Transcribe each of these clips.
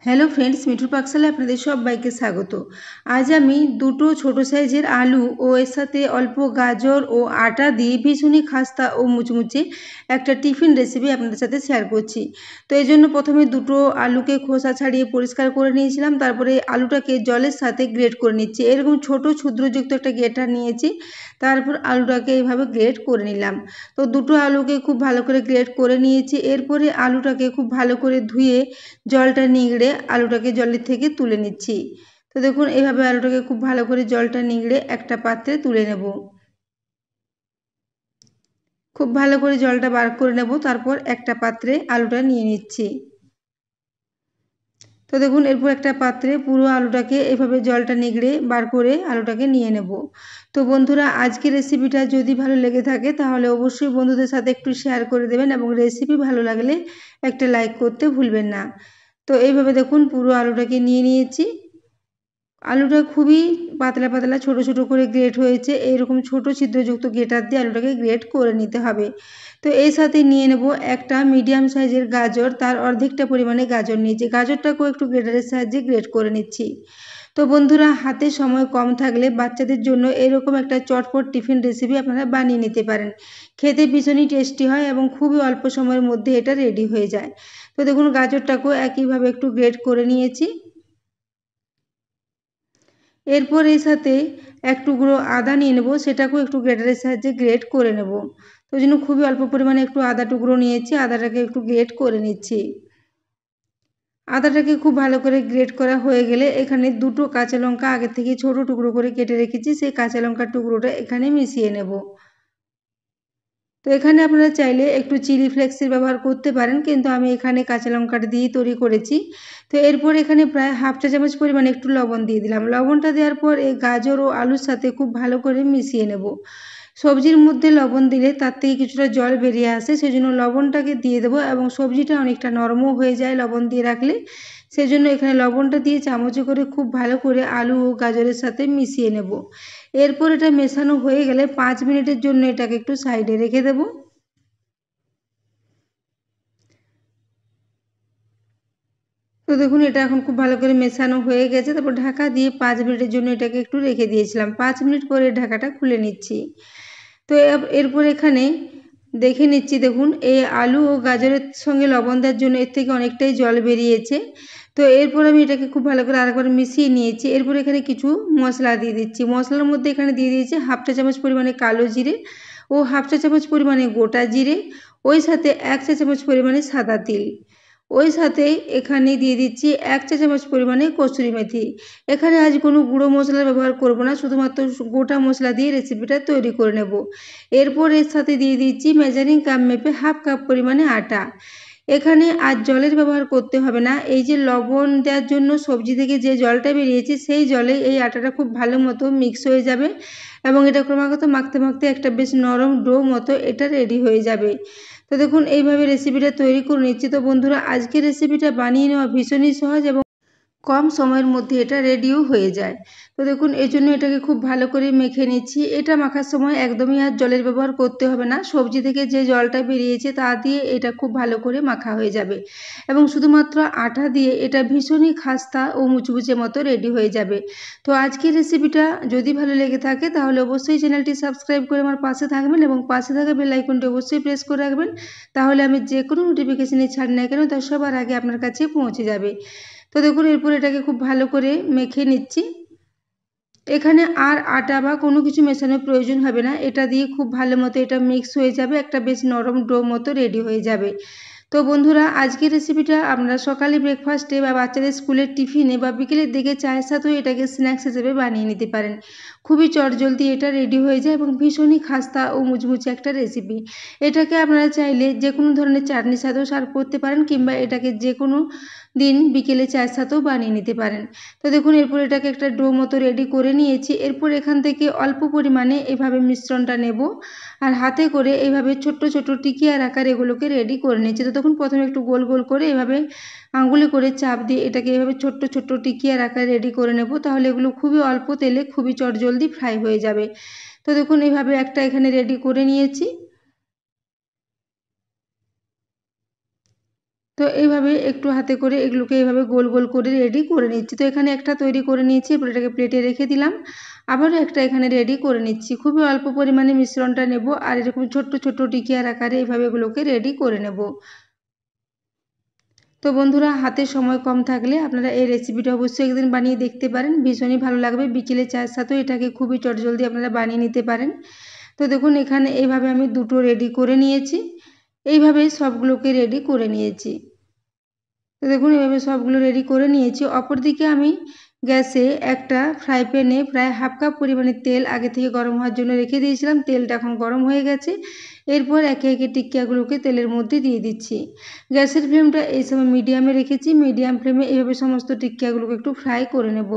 Hello friends, মিঠুর পাকশালায় আপনাদের সবাইকে স্বাগত। আজ আমি দুটো ছোট সাইজের আলু ও এর সাথে অল্প গাজর ও আটা দিয়ে ভীষণই খাস্তা ও মুচমুচে একটা টিফিন রেসিপি আপনাদের সাথে শেয়ার করছি। তো এই জন্য প্রথমে দুটো আলুকে খোসা ছাড়িয়ে পরিষ্কার করে নিয়েছিলাম, তারপরে আলুটাকে জলের সাথে গ্রেট করে নিচ্ছি। এরকম ছোট ছিদ্রযুক্ত একটা গ্রেটার নিয়েছি, তারপর আলুটাকে এইভাবে গ্রেট করে নিলাম। তো দুটো আলুকে খুব ভালো করে গ্রেট করে নিয়েছি। এরপরে আলুটাকে খুব ভালো করে ধুয়ে জলটা নিংড়ে আলুটাকে জলের থেকে তুলে নিচ্ছি। তো দেখুন এইভাবে আলুটাকে খুব ভালো করে জলটা নিংড়ে একটা পাত্রে তুলে নেব। খুব ভালো করে জলটা বার করে নেব, তারপর একটা পাত্রে আলুটা নিয়ে নিচ্ছি। তো দেখুন এরপর একটা পাত্রে পুরো আলুটাকে এভাবে জলটা নিংড়ে বার করে আলুটাকে নিয়ে নেব। তো বন্ধুরা, আজকের রেসিপিটা যদি ভালো লেগে থাকে তাহলে অবশ্যই বন্ধুদের সাথে একটু শেয়ার করে দেবেন এবং রেসিপি ভালো লাগলে একটা লাইক করতে ভুলবেন না। তো এইভাবে দেখুন পুরো আলুটাকে নিয়ে নিয়েছি। আলুটা খুবই পাতলা পাতলা ছোট ছোট করে গ্রেট হয়েছে। এইরকম ছোট ছিদ্রযুক্ত গ্রেটার দিয়ে আলুটাকে গ্রেট করে নিতে হবে। তো এর সাথে নিয়ে নেব একটা মিডিয়াম সাইজের গাজর, তার অর্ধেকটা পরিমাণে গাজর নিয়েছি। গাজরটাকেও একটু গ্রেটারের সাহায্যে গ্রেট করে নিচ্ছি। তো বন্ধুরা, হাতে সময় কম থাকলে বাচ্চাদের জন্য এরকম একটা চটপট টিফিন রেসিপি আপনারা বানিয়ে নিতে পারেন। খেতে ভীষণই টেস্টি হয় এবং খুবই অল্প সময়ের মধ্যে এটা রেডি হয়ে যায়। তো দেখুন গাজরটাকেও একইভাবে একটু গ্রেট করে নিয়েছি। এরপর এর সাথে এক টুকরো আদা নিয়ে নেব, সেটাকেও একটু গ্রেটারের সাহায্যে গ্রেট করে নেব। তো ওই জন্য খুবই অল্প পরিমাণে একটু আদা টুকরো নিয়েছি, আদাটাকে একটু গ্রেট করে নিচ্ছি। আদাটাকে খুব ভালো করে গ্রেট করা হয়ে গেলে এখানে দুটো কাঁচা লঙ্কা আগে থেকে ছোট টুকরো করে কেটে রেখেছি, সেই কাঁচা লঙ্কার টুকরোটা এখানে মিশিয়ে নেব। তো এখানে আপনারা চাইলে একটু চিলি ফ্লেক্সের ব্যবহার করতে পারেন, কিন্তু আমি এখানে কাঁচা লঙ্কাটা দিয়েই তৈরি করেছি। তো এরপর এখানে প্রায় হাফ চা চামচ পরিমাণে একটু লবণ দিয়ে দিলাম। লবণটা দেওয়ার পর এই গাজর ও আলুর সাথে খুব ভালো করে মিশিয়ে নেব। সবজির মধ্যে লবণ দিলে তার থেকে কিছুটা জল বেরিয়ে আসে, সেই জন্য লবণটাকে দিয়ে দেবো এবং সবজিটা অনেকটা নরমও হয়ে যায় লবণ দিয়ে রাখলে। সেই জন্য এখানে লবণটা দিয়ে চামচে করে খুব ভালো করে আলু ও গাজরের সাথে মিশিয়ে নেব। এরপর এটা মেশানো হয়ে গেলে 5 মিনিটের জন্য এটাকে একটু সাইডে রেখে দেব। তো দেখুন এটা এখন খুব ভালো করে মেশানো হয়ে গেছে। তারপর ঢাকা দিয়ে 5 মিনিটের জন্য এটাকে একটু রেখে দিয়েছিলাম। 5 মিনিট পরে ঢাকাটা খুলে নিচ্ছি। তো এরপর এখানে দেখে নিচ্ছি, দেখুন এই আলু ও গাজরের সঙ্গে লবণ দেওয়ার জন্য এর থেকে অনেকটাই জল বেরিয়েছে। তো এরপর আমি এটাকে খুব ভালো করে আরেকবার মিশিয়ে নিয়েছি। এরপর এখানে কিছু মশলা দিয়ে দিচ্ছি। মশলার মধ্যে এখানে দিয়ে দিয়েছি হাফ চা চামচ পরিমাণে কালো জিরে ও হাফ চা চামচ পরিমাণে গোটা জিরে, ওই সাথে 1 চা চামচ পরিমাণে সাদা তিল, ওই সাথে এখানে দিয়ে দিচ্ছি 1 চা চামচ পরিমাণে কসুরি মেথি। এখানে আজ কোনো গুঁড়ো মশলার ব্যবহার করব না, শুধুমাত্র গোটা মশলা দিয়ে রেসিপিটা তৈরি করে নেব। এরপর এর সাথে দিয়ে দিচ্ছি মেজারিং কাপ মেপে হাফ কাপ পরিমাণে আটা। এখানে আর জলের ব্যবহার করতে হবে না। এই যে লবণ দেওয়ার জন্য সবজি থেকে যে জলটা বেরিয়েছে সেই জলে এই আটাটা খুব ভালো মতো মিক্স হয়ে যাবে এবং এটা ক্রমাগত মাখতে মাখতে একটা বেশ নরম ডো মতো এটা রেডি হয়ে যাবে। তো দেখুন এইভাবে রেসিপিটা তৈরি করে নিচ্ছি। তো বন্ধুরা, আজকের রেসিপিটা বানিয়ে নেওয়া ভীষণই সহজ এবং কম সময়ের মধ্যে এটা রেডিও হয়ে যায়। তো দেখুন এই জন্য এটাকে খুব ভালো করে মেখে নিচ্ছি। এটা মাখার সময় একদমই আর জলের ব্যবহার করতে হবে না। সবজি থেকে যে জলটা বেরিয়েছে তা দিয়ে এটা খুব ভালো করে মাখা হয়ে যাবে এবং শুধুমাত্র আটা দিয়ে এটা ভীষণই খাস্তা ও মুচমুচে মতো রেডি হয়ে যাবে। তো আজকের রেসিপিটা যদি ভালো লেগে থাকে তাহলে অবশ্যই চ্যানেলটি সাবস্ক্রাইব করে আমার পাশে থাকবেন এবং পাশে থাকা বেল আইকনটি অবশ্যই প্রেস করে রাখবেন। তাহলে আমি যে কোনো নোটিফিকেশানে ছাড় না কেন তা সবার আগে আপনার কাছে পৌঁছে যাবে। তো দেখুন এরপর এটাকে খুব ভালো করে মেখে নিচ্ছি। এখানে আর আটা বা কোনো কিছু মেশানোর প্রয়োজন হবে না। এটা দিয়ে খুব ভালো মতো এটা মিক্স হয়ে যাবে, একটা বেশ নরম ডো মতো রেডি হয়ে যাবে। তো বন্ধুরা, আজকের রেসিপিটা আপনারা সকালে ব্রেকফাস্টে বা বাচ্চাদের স্কুলের টিফিনে বা বিকেলের দিকে চায়ের সাথেও এটাকে স্ন্যাক্স হিসেবে বানিয়ে নিতে পারেন। খুবই চটজলদি এটা রেডি হয়ে যায় এবং ভীষণই খাস্তা ও মুচমুচে একটা রেসিপি। এটাকে আপনারা চাইলে যে কোনো ধরনের চাটনির সাথেও সার্ভ করতে পারেন কিংবা এটাকে যে কোনো দিন বিকেলে চায়ের সাথেও বানিয়ে নিতে পারেন। তো দেখুন এরপর এটাকে একটা ডো মতো রেডি করে নিয়েছি। এরপর এখান থেকে অল্প পরিমাণে এভাবে মিশ্রণটা নেব আর হাতে করে এইভাবে ছোট্ট ছোট্ট টিকিয়ার আকার এগুলোকে রেডি করে নিয়েছি। তো তখন প্রথমে একটু গোল গোল করে এভাবে আঙুলে করে চাপ দিয়ে এটাকে এভাবে ছোট্ট ছোট্ট টিকিয়ার আকার রেডি করে নেব। তাহলে এগুলো খুবই অল্প তেলে খুবই চটজলদি ফ্রাই হয়ে যাবে। তো দেখুন এইভাবে একটা এখানে রেডি করে নিয়েছি। তো এইভাবে একটু হাতে করে এগুলোকে এইভাবে গোল গোল করে রেডি করে নিচ্ছি। তো এখানে একটা তৈরি করে নিয়েছি, এরপর এটাকে প্লেটে রেখে দিলাম। আবারও একটা এখানে রেডি করে নিচ্ছি। খুবই অল্প পরিমাণে মিশ্রণটা নেব আর এরকম ছোট্ট ছোট্ট টিকিয়ার আকারে এইভাবে এগুলোকে রেডি করে নেব। তো বন্ধুরা, হাতে সময় কম থাকলে আপনারা এই রেসিপিটা অবশ্যই একদিন বানিয়ে দেখতে পারেন, ভীষণই ভালো লাগবে। বিকেলে চায়ের সাথেও এটাকে খুবই চটজলদি আপনারা বানিয়ে নিতে পারেন। তো দেখুন এখানে এইভাবে আমি দুটো রেডি করে নিয়েছি, এইভাবেই সবগুলোকে রেডি করে নিয়েছি। তো দেখুন এভাবে সবগুলো রেডি করে নিয়েছি। অপরদিকে আমি গ্যাসে একটা ফ্রাই প্যানে প্রায় হাফ কাপ পরিমাণে তেল আগে থেকে গরম হওয়ার জন্য রেখে দিয়েছিলাম। তেলটা এখন গরম হয়ে গেছে। এরপর একে একে টিক্কিয়াগুলোকে তেলের মধ্যে দিয়ে দিচ্ছি। গ্যাসের ফ্লেমটা এই সময় মিডিয়ামে রেখেছি। মিডিয়াম ফ্লেমে এইভাবে সমস্ত টিক্কিয়াগুলোকে একটু ফ্রাই করে নেব।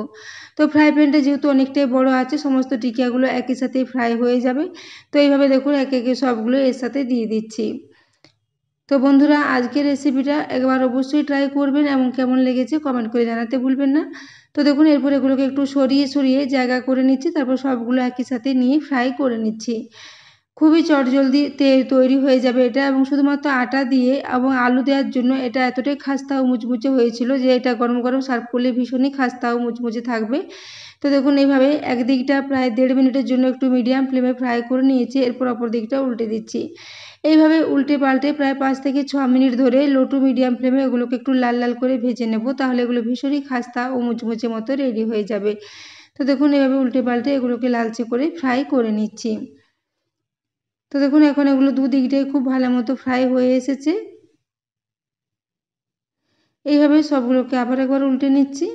তো ফ্রাই প্যানটা যেহেতু অনেকটাই বড় আছে, সমস্ত টিক্কিয়াগুলো একই সাথে ফ্রাই হয়ে যাবে। তো এইভাবে দেখুন একে একে সবগুলো এর সাথে দিয়ে দিচ্ছি। তো বন্ধুরা, আজকের রেসিপিটা একবার অবশ্যই ট্রাই করবেন এবং কেমন লেগেছে কমেন্ট করে জানাতে ভুলবেন না। তো দেখুন এরপর এগুলোকে একটু সরিয়ে সরিয়ে জায়গা করে নিচ্ছি, তারপর সবগুলো একই সাথে নিয়ে ফ্রাই করে নিচ্ছি। খুবই চটজলদি তৈরি হয়ে যাবে এটা, এবং শুধুমাত্র আটা দিয়ে এবং আলু দেওয়ার জন্য এটা এতটাই খাস্তা ও মুচমুচে হয়েছিল যে এটা গরম গরম সার্ভ করলে ভীষণই খাস্তা ও মুচমুচে থাকবে। তো দেখুন এইভাবে একদিকটা প্রায় 1.5 মিনিটের জন্য একটু মিডিয়াম ফ্লেমে ফ্রাই করে নিয়েছি। এরপর অপর দিকটা উল্টে দিচ্ছি। এইভাবে উল্টে পাল্টে প্রায় 5 থেকে 6 মিনিট ধরে লো টু মিডিয়াম ফ্লেমে এগুলোকে একটু লাল লাল করে ভেজে নেব, তাহলে এগুলো ভীষণই খাস্তা ও মুচমুচে মতো রেডি হয়ে যাবে। তো দেখুন এভাবে উল্টে পাল্টে এগুলোকে লালচে করে ফ্রাই করে নিচ্ছি। তো দেখুন এখন এগুলো দুদিকটাই খুব ভালো মতো ফ্রাই হয়ে এসেছে। এইভাবে সবগুলোকে আবার একবার উল্টে নিচ্ছি,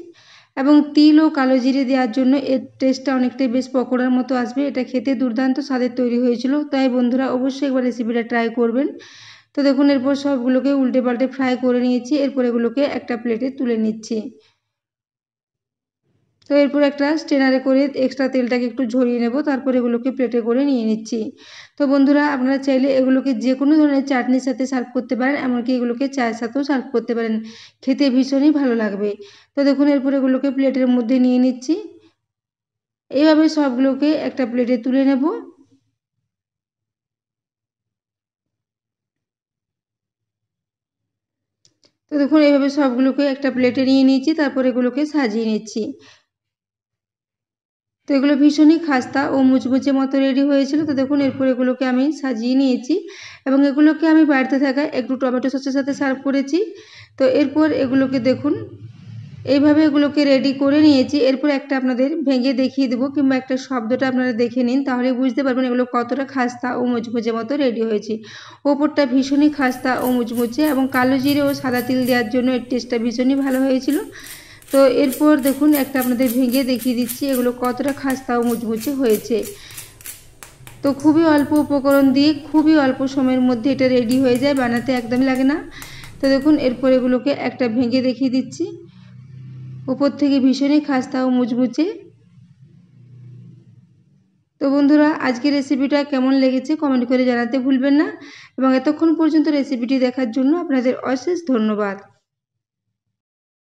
এবং তিল ও কালো জিরে দেওয়ার জন্য এর টেস্টটা অনেকটাই বেশ পকোড়ার মতো আসবে। এটা খেতে দুর্দান্ত স্বাদের তৈরি হয়েছিল, তাই বন্ধুরা অবশ্যই একবার রেসিপিটা ট্রাই করবেন। তো দেখুন এরপর সবগুলোকে উল্টে পাল্টে ফ্রাই করে নিয়েছি। এরপর এগুলোকে একটা প্লেটে তুলে নিচ্ছি। তো এরপর একটা স্ট্রেনারে করে এক্সট্রা তেলটাকে একটু ঝরিয়ে নেব, তারপর এগুলোকে প্লেটে করে নিয়ে নিচ্ছি। তো বন্ধুরা, আপনারা চাইলে এগুলোকে যে কোনো ধরনের চাটনির সাথে সার্ভ করতে পারেন, এমনকি এগুলোকে চায়ের সাথেও সার্ভ করতে পারেন, খেতে ভীষণই ভালো লাগবে। তো দেখুন এরপর এগুলোকে প্লেটের মধ্যে নিয়ে নিচ্ছি। এইভাবে সবগুলোকে একটা প্লেটে তুলে নেব। তো দেখুন এইভাবে সবগুলোকে একটা প্লেটে নিয়ে নিয়েছি, তারপর এগুলোকে সাজিয়ে নিচ্ছি। তো এগুলো ভীষণই খাস্তা ও মুচমুচে মতো রেডি হয়েছিল। তো দেখুন এরপর এগুলোকে আমি সাজিয়ে নিয়েছি, এবং এগুলোকে আমি বাড়িতে থাকা একটু টমেটো সসের সাথে সার্ভ করেছি। তো এরপর এগুলোকে দেখুন এইভাবে এগুলোকে রেডি করে নিয়েছি। এরপর একটা আপনাদের ভেঙে দেখিয়ে দেবো, কিংবা একটা শব্দটা আপনারা দেখে নিন, তাহলে বুঝতে পারবেন এগুলো কতটা খাস্তা ও মুচমুচে মতো রেডি হয়েছে। ওপরটা ভীষণই খাস্তা ও মুচমুচে, এবং কালো জিরে ও সাদা তিল দেওয়ার জন্য এর টেস্টটা ভীষণই ভালো হয়েছিল। তো এরপর দেখুন একটা আপনাদের ভেঙে দেখিয়ে দিচ্ছি এগুলো কতটা খাস্তা ও মুচমুচে হয়েছে। তো খুবই অল্প উপকরণ দিয়ে খুবই অল্প সময়ের মধ্যে এটা রেডি হয়ে যায়, বানাতে একদমই লাগে না। তো দেখুন এরপর এগুলোকে একটা ভেঙে দেখিয়ে দিচ্ছি, উপর থেকে ভীষণই খাস্তা ও মুচমুচে। তো বন্ধুরা, আজকের রেসিপিটা কেমন লেগেছে কমেন্ট করে জানাতে ভুলবেন না, এবং এতক্ষণ পর্যন্ত রেসিপিটি দেখার জন্য আপনাদের অশেষ ধন্যবাদ।